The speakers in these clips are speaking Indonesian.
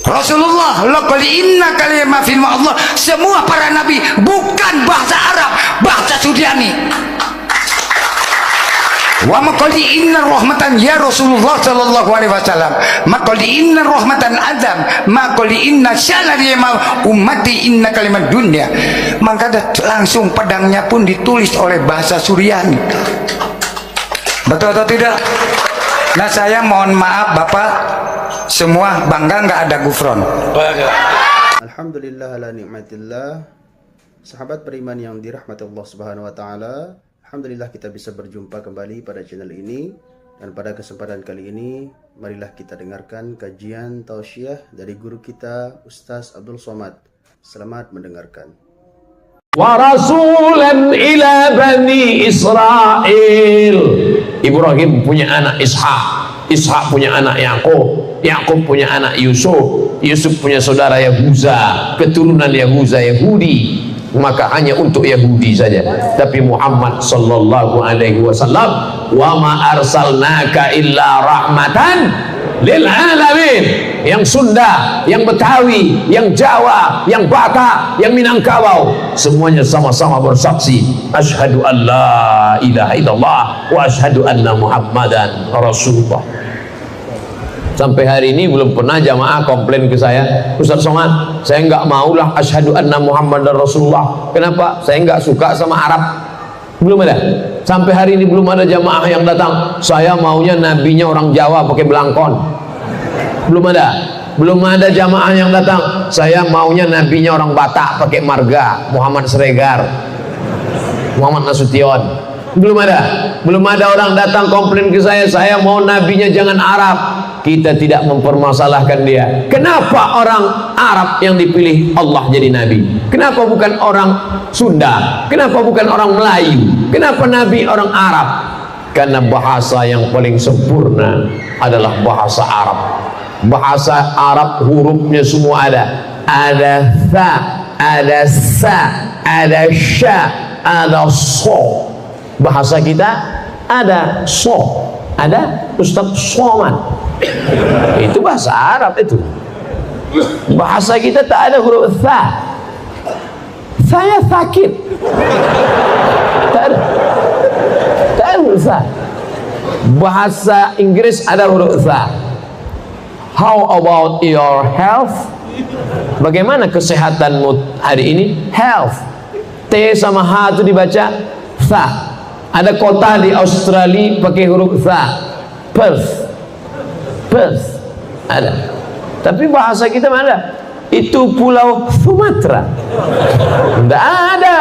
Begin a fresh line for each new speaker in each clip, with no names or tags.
Rasulullah, laqad inna kalimah firman Allah, semua para nabi bukan bahasa Arab, bahasa Suryani. Wa maqali inna rahmatan ya Rasulullah sallallahu alaihi wasallam, maqali inna rahmatan adam, maqali inna syalari ma ummati inna kalimat dunya. Maka langsung pedangnya pun ditulis oleh bahasa Suryani. Betul atau tidak? Nah, saya mohon maaf Bapak, semua bangga nggak ada gufron.
Alhamdulillah ala nikmatillah. Sahabat beriman yang dirahmati Allah Subhanahu wa taala, alhamdulillah kita bisa berjumpa kembali pada channel ini. Dan pada kesempatan kali ini, marilah kita dengarkan kajian tausiah dari guru kita Ustaz Abdul Somad. Selamat mendengarkan.
Wa rasulan ila bani Israel. Ibrahim punya anak Ishak, Ishak punya anak Yakub, Yakub punya anak Yusuf, Yusuf punya saudara Yahuza, keturunan Yahuza Yahudi. Maka hanya untuk Yahudi saja. Tapi Muhammad sallallahu alaihi wasallam, wa ma arsalnaka illa rahmatan lil alamin. Yang Sunda, yang Betawi, yang Jawa, yang Batak, yang Minangkabau, semuanya sama-sama bersaksi asyhadu an la ilaha illallah wa asyhadu anna Muhammadan Rasulullah. Sampai hari ini belum pernah jamaah komplain ke saya, Ustaz Somad, saya nggak maulah asyhadu anna Muhammadar Rasulullah. Kenapa? Saya nggak suka sama Arab. Belum ada. Sampai hari ini belum ada jamaah yang datang, saya maunya nabinya orang Jawa pakai belangkon. Belum ada. Belum ada jamaah yang datang, saya maunya nabinya orang Batak pakai marga, Muhammad Sregar, Muhammad Nasution. Belum ada. Belum ada orang datang komplain ke saya mau nabinya jangan Arab. Kita tidak mempermasalahkan dia. Kenapa orang Arab yang dipilih Allah jadi nabi? Kenapa bukan orang Sunda? Kenapa bukan orang Melayu? Kenapa nabi orang Arab? Karena bahasa yang paling sempurna adalah bahasa Arab. Bahasa Arab hurufnya semua ada. Ada tha, ada sa, ada sya, ada so. Bahasa kita ada so, ada Ustaz Somad. Itu bahasa Arab itu. Bahasa kita tak ada huruf tha. Saya sakit. Tak ada. Tak ada huruf tha. Bahasa Inggris ada huruf tha. How about your health? Bagaimana kesehatanmu hari ini? Health. T sama H itu dibaca tha. Ada kota di Australia pakai huruf tha. Perth. Perth. Ada. Tapi bahasa kita mana? Itu pulau Sumatera. Tidak ada.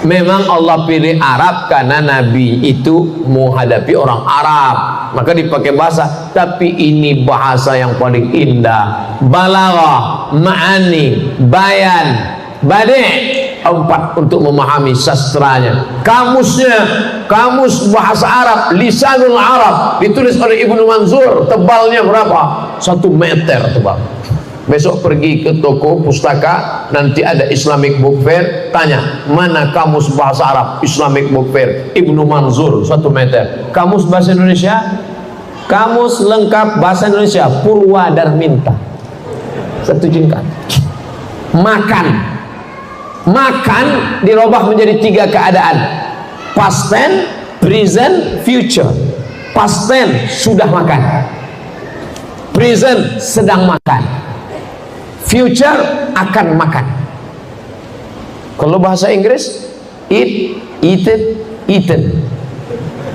Memang Allah pilih Arab karena Nabi itu menghadapi orang Arab, maka dipakai bahasa. Tapi ini bahasa yang paling indah. Balaghah, ma'ani, bayan, badi'. 4 untuk memahami sastranya. Kamusnya, kamus bahasa Arab, Lisanul Arab, ditulis oleh Ibnu Manzur. Tebalnya berapa? 1 meter tebal. Besok pergi ke toko pustaka, nanti ada Islamic Book Fair, tanya mana kamus bahasa Arab Islamic Book Fair, Ibnu Manzur 1 meter. Kamus bahasa Indonesia, kamus lengkap bahasa Indonesia Purwadarminta 1 jengkal. Makan, makan dirubah menjadi 3 keadaan: past tense, present, future. Past tense sudah makan, present sedang makan, future akan makan. Kalau bahasa Inggris, eat, eaten, eaten.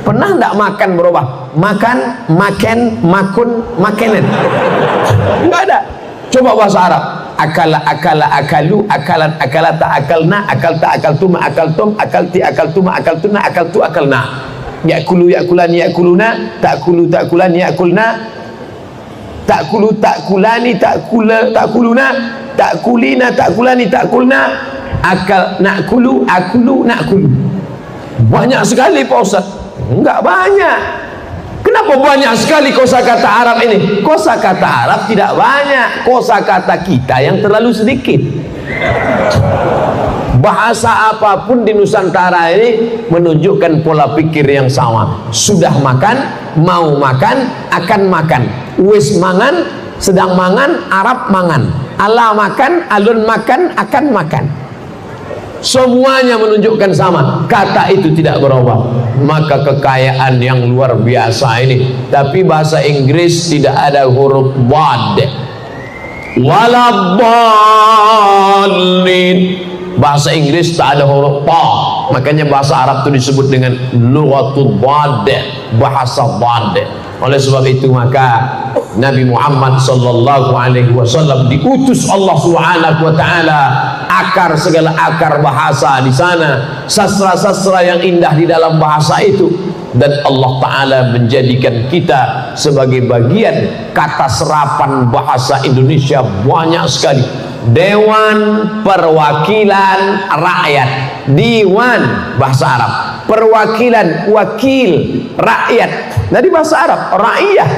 Pernah tidak makan berubah? Makan, makan, makun, makanan. Enggak ada. Coba bahasa Arab. Akala, akala, akalu, akalan, akalata, akalna, akalta, akaltuma, akaltum, akalti, akaltuma, akaltuna, akaltu, akalna. Yakulu, yakulan, yakuluna, takulu, takulan, yakulna. Takulu, takulani, takula, takuluna, takulina, takulani, takulna, akal, nakulu, akulu, nakulu. Banyak sekali Pak Ustaz. Enggak banyak. Kenapa banyak sekali kosakata Arab ini? Kosakata Arab tidak banyak, kosakata kita yang terlalu sedikit. Bahasa apapun di Nusantara ini menunjukkan pola pikir yang sama. Sudah makan, mau makan, akan makan. Wis mangan, sedang mangan, Arab mangan, ala makan, alun makan, akan makan. Semuanya menunjukkan sama, kata itu tidak berubah. Maka kekayaan yang luar biasa ini. Tapi bahasa Inggris tidak ada huruf bad, waladdallin. Bahasa Inggris tak ada huruf ta, makanya bahasa Arab itu disebut dengan lughatul bad, bahasa bad. Oleh sebab itu maka Nabi Muhammad sallallahu alaihi wasallam diutus Allah Subhanahu wa taala, akar segala akar bahasa di sana, sastra-sastra yang indah di dalam bahasa itu, dan Allah taala menjadikan kita sebagai bagian kata serapan bahasa Indonesia banyak sekali. Dewan Perwakilan Rakyat, Diwan bahasa Arab, perwakilan wakil rakyat dari bahasa Arab, rakyat.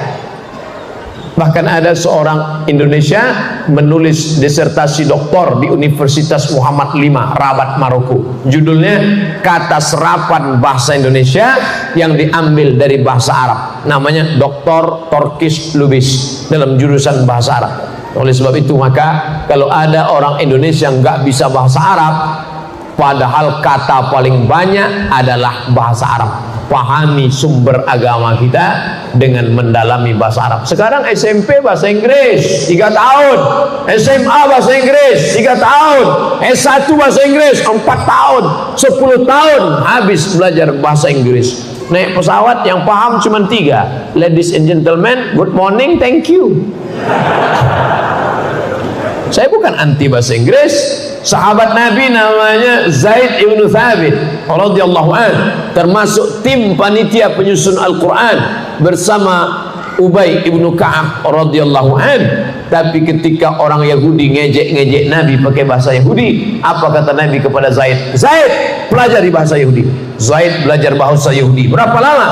Bahkan ada seorang Indonesia menulis disertasi doktor di Universitas Muhammad V Rabat Maroko, judulnya kata serapan bahasa Indonesia yang diambil dari bahasa Arab, namanya Dr. Turkish Lubis dalam jurusan bahasa Arab. Oleh sebab itu maka kalau ada orang Indonesia yang nggak bisa bahasa Arab, padahal kata paling banyak adalah bahasa Arab, pahami sumber agama kita dengan mendalami bahasa Arab. Sekarang SMP bahasa Inggris 3 tahun, SMA bahasa Inggris 3 tahun, S1 bahasa Inggris 4 tahun, 10 tahun habis belajar bahasa Inggris. Naik pesawat yang paham cuma 3, ladies and gentlemen, good morning, thank you. Saya bukan anti bahasa Inggris. Sahabat Nabi namanya Zaid ibn Thabit radhiyallahu anhu, termasuk tim panitia penyusun Al-Quran bersama Ubay ibnu Ka'ab radhiyallahu anhu. Tapi ketika orang Yahudi ngejek-ngejek Nabi pakai bahasa Yahudi, apa kata Nabi kepada Zaid? Zaid, pelajari bahasa Yahudi. Zaid belajar bahasa Yahudi. Berapa lama?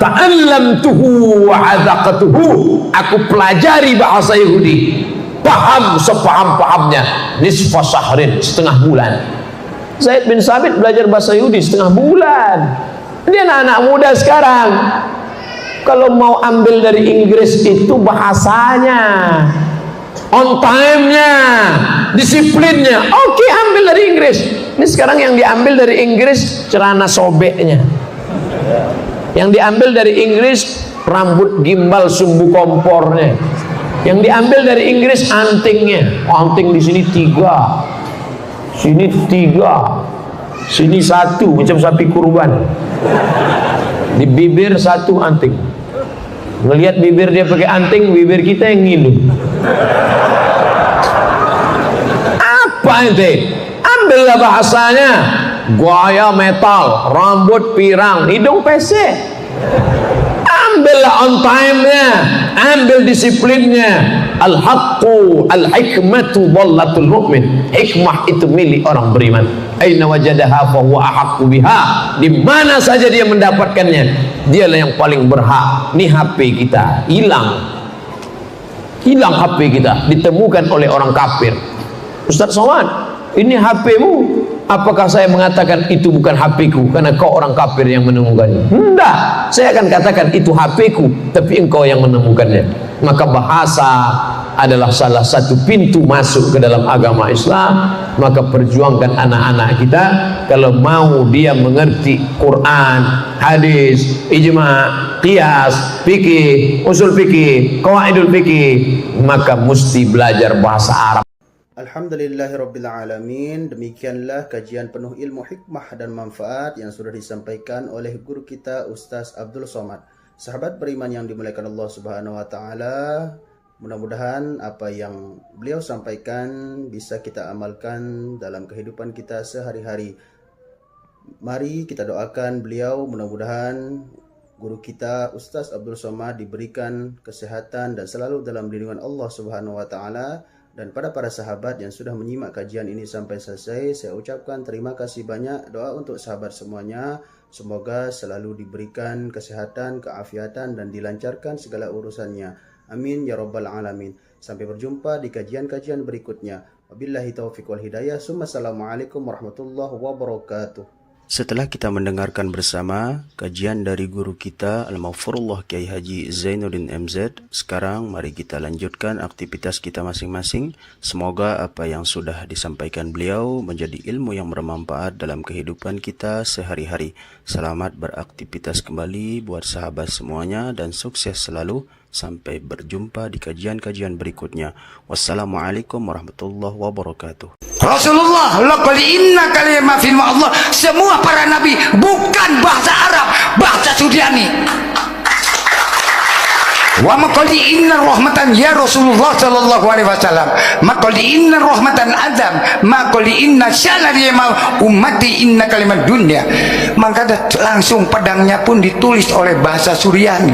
Ta'allamtuhu wa 'adaqtuhu. Aku pelajari bahasa Yahudi, paham sepaham-pahamnya, nisfa syahrin, setengah bulan. Zaid bin Sabit belajar bahasa Yahudi setengah bulan. Dia anak-anak muda sekarang, kalau mau ambil dari Inggris itu bahasanya, on time-nya, disiplinnya, oke, ambil dari Inggris. Ini sekarang yang diambil dari Inggris celana sobeknya, yang diambil dari Inggris rambut gimbal sumbu kompornya, yang diambil dari Inggris antingnya. Anting di sini 3, sini 3, sini 1, macam sapi kurban. Di bibir 1 anting. Ngelihat bibir dia pakai anting, bibir kita yang ngilu. Apa ente? Ambillah bahasanya. Gaya metal, rambut pirang, hidung pesek. Ambillah on time-nya, ambil disiplinnya. Al-haqqu al-hikmatu dhallatul mu'min. Hikmah itu milik orang beriman. Aina wajadaha fa huwa ahaqqu biha. Di mana saja dia mendapatkannya, dialah yang paling berhak. Nih HP kita hilang HP kita ditemukan oleh orang kafir. Ustaz Somad, ini HP-mu. Apakah saya mengatakan itu bukan HP-ku karena kau orang kafir yang menemukannya? Tidak, saya akan katakan itu HP-ku, tapi engkau yang menemukannya. Maka bahasa adalah salah satu pintu masuk ke dalam agama Islam. Maka perjuangkan anak-anak kita, kalau mau dia mengerti Quran, hadis, ijma', qiyas, fikih, usul fikih, qawaidul fikih, maka mesti belajar bahasa Arab.
Alhamdulillahirrabbilalamin. Demikianlah kajian penuh ilmu, hikmah dan manfaat yang sudah disampaikan oleh guru kita Ustaz Abdul Somad. Sahabat beriman yang dimuliakan Allah Subhanahu wa taala, mudah-mudahan apa yang beliau sampaikan bisa kita amalkan dalam kehidupan kita sehari-hari. Mari kita doakan beliau, mudah-mudahan guru kita Ustaz Abdul Somad diberikan kesehatan dan selalu dalam lindungan Allah Subhanahu wa taala. Dan pada para sahabat yang sudah menyimak kajian ini sampai selesai, saya ucapkan terima kasih banyak. Doa untuk sahabat semuanya, semoga selalu diberikan kesehatan, keafiatan dan dilancarkan segala urusannya. Amin ya rabbal alamin. Sampai berjumpa di kajian-kajian berikutnya. Wabillahi taufiq wal hidayah. Assalamualaikum warahmatullahi wabarakatuh. Setelah kita mendengarkan bersama kajian dari guru kita Al-Maghfurullah Kiai Haji Zainuddin MZ, sekarang mari kita lanjutkan aktivitas kita masing-masing. Semoga apa yang sudah disampaikan beliau menjadi ilmu yang bermanfaat dalam kehidupan kita sehari-hari. Selamat beraktivitas kembali buat sahabat semuanya dan sukses selalu. Sampai berjumpa di kajian-kajian berikutnya. Wassalamualaikum warahmatullahi wabarakatuh.
Rasulullah laqad inna kalimah fil Allah, semua para nabi bukan bahasa Arab, bahasa Suryani. Wa maqali inna rahmatan ya Rasulullah sallallahu alaihi wasallam, maqali inna rahmatan adam, maqali inna syalari ummati inna kalimat dunya. Maka langsung pedangnya pun ditulis oleh bahasa Suryani.